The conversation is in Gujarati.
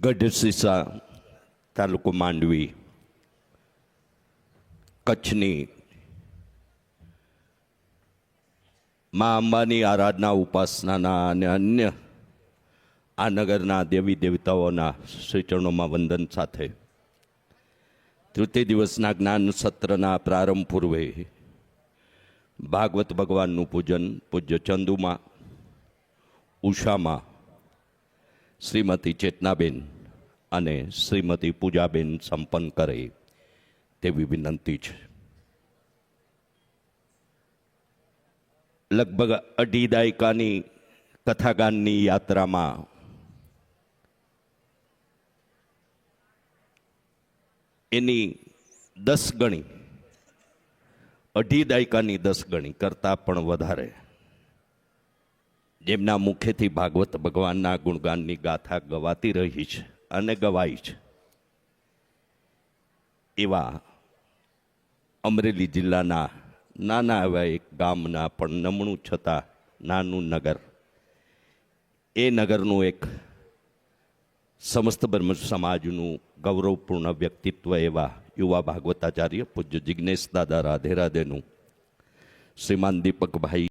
ગઢસીસા તાલુકો માંડવી કચ્છની મા અંબાની આરાધના ઉપાસનાના અને અન્ય આ નગરના દેવી દેવતાઓના શ્રી ચરણોમાં વંદન સાથે તૃતીય દિવસના જ્ઞાન સત્રના પ્રારંભ પૂર્વે ભાગવત ભગવાનનું પૂજન પૂજ્ય ચંદુમાં, ઉષામાં, શ્રીમતી ચેતનાબેન અને શ્રીમતી પૂજાબેન સંપન્ન કરે તેવી વિનંતી છે. લગભગ 2.5 દાયકાની કથાગાનની યાત્રામાં એની 10 ગણી, 2.5 દાયકાની 10 ગણી કરતાં પણ વધારે જેમના મુખેથી ભાગવત ભગવાનના ગુણગાનની ગાથા ગવાતી રહી છે અને ગવાઈ છે એવા અમરેલી જિલ્લાના નાના એવા એક ગામના પણ નમણું છતાં નાનું નગર, એ નગરનું એક સમસ્ત બ્રહ્મ સમાજનું ગૌરવપૂર્ણ વ્યક્તિત્વ એવા યુવા ભાગવતાચાર્ય પૂજ્ય જિજ્ઞેશ દાદા રાધે રાધેનું શ્રીમાન દીપકભાઈ